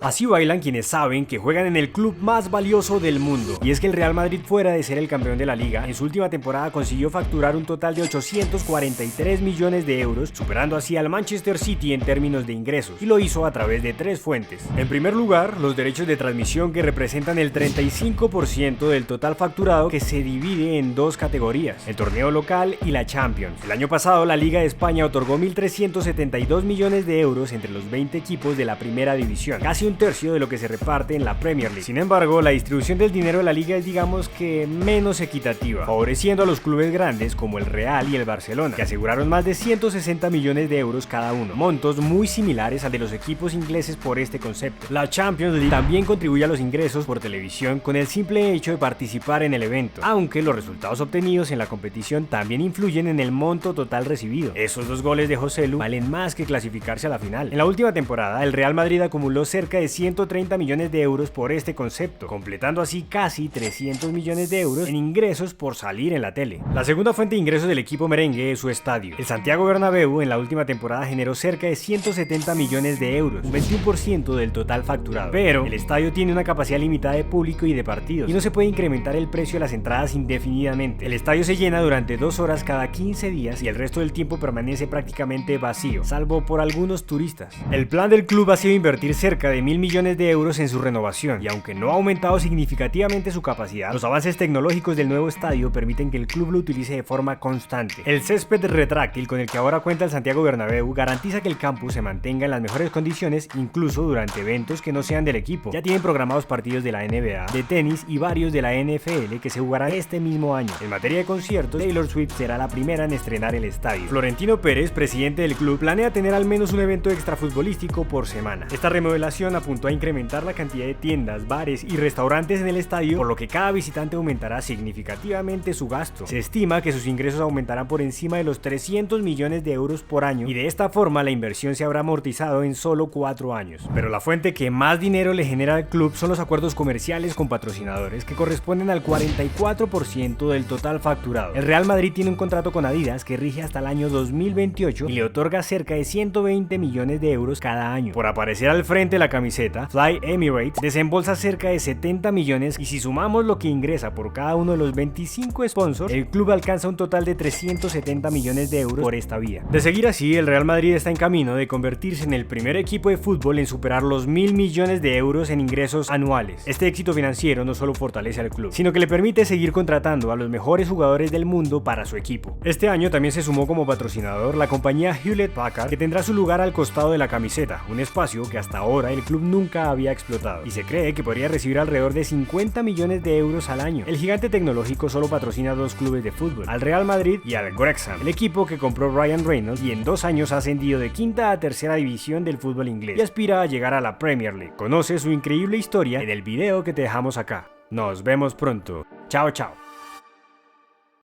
Así bailan quienes saben que juegan en el club más valioso del mundo. Y es que el Real Madrid, fuera de ser el campeón de la liga, en su última temporada consiguió facturar un total de 843 millones de euros, superando así al Manchester City en términos de ingresos, y lo hizo a través de tres fuentes. En primer lugar, los derechos de transmisión, que representan el 35% del total facturado, que se divide en dos categorías: el torneo local y la Champions. El año pasado, la Liga de España otorgó 1.372 millones de euros entre los 20 equipos de la primera división, casi un tercio de lo que se reparte en la Premier League. Sin embargo, la distribución del dinero de la liga es, digamos que, menos equitativa, favoreciendo a los clubes grandes como el Real y el Barcelona, que aseguraron más de 160 millones de euros cada uno, montos muy similares al de los equipos ingleses por este concepto. La Champions League también contribuye a los ingresos por televisión con el simple hecho de participar en el evento, aunque los resultados obtenidos en la competición también influyen en el monto total recibido. Esos dos goles de Joselu valen más que clasificarse a la final. En la última temporada, el Real Madrid acumuló cerca de 130 millones de euros por este concepto, completando así casi 300 millones de euros en ingresos por salir en la tele. La segunda fuente de ingresos del equipo merengue es su estadio. El Santiago Bernabéu en la última temporada generó cerca de 170 millones de euros, un 21% del total facturado. Pero el estadio tiene una capacidad limitada de público y de partidos, y no se puede incrementar el precio de las entradas indefinidamente. El estadio se llena durante 2 horas cada 15 días y el resto del tiempo permanece prácticamente vacío, salvo por algunos turistas. El plan del club ha sido invertir cerca de 1.000 millones de euros en su renovación, y aunque no ha aumentado significativamente su capacidad, los avances tecnológicos del nuevo estadio permiten que el club lo utilice de forma constante. El césped retráctil con el que ahora cuenta el Santiago Bernabéu garantiza que el campus se mantenga en las mejores condiciones, incluso durante eventos que no sean del equipo. Ya tienen programados partidos de la NBA, de tenis y varios de la NFL que se jugarán este mismo año. En materia de conciertos, Taylor Swift será la primera en estrenar el estadio. Florentino Pérez, presidente del club, planea tener al menos un evento extrafutbolístico por semana. Esta remodelación apuntó a incrementar la cantidad de tiendas, bares y restaurantes en el estadio, por lo que cada visitante aumentará significativamente su gasto. Se estima que sus ingresos aumentarán por encima de los 300 millones de euros por año, y de esta forma la inversión se habrá amortizado en solo 4 años. Pero la fuente que más dinero le genera al club son los acuerdos comerciales con patrocinadores, que corresponden al 44% del total facturado. El Real Madrid tiene un contrato con Adidas que rige hasta el año 2028 y le otorga cerca de 120 millones de euros cada año. Por aparecer al frente de la camiseta, Fly Emirates desembolsa cerca de 70 millones, y si sumamos lo que ingresa por cada uno de los 25 sponsors, el club alcanza un total de 370 millones de euros por esta vía. De seguir así, el Real Madrid está en camino de convertirse en el primer equipo de fútbol en superar los 1.000 millones de euros en ingresos anuales. Este éxito financiero no solo fortalece al club, sino que le permite seguir contratando a los mejores jugadores del mundo para su equipo. Este año también se sumó como patrocinador la compañía Hewlett Packard, que tendrá su lugar al costado de la camiseta, un espacio que hasta ahora el club nunca había explotado, y se cree que podría recibir alrededor de 50 millones de euros al año. El gigante tecnológico solo patrocina 2 clubes de fútbol, al Real Madrid y al Wrexham, el equipo que compró Ryan Reynolds y en 2 años ha ascendido de quinta a tercera división del fútbol inglés y aspira a llegar a la Premier League. Conoce su increíble historia en el video que te dejamos acá. Nos vemos pronto. Chao, chao.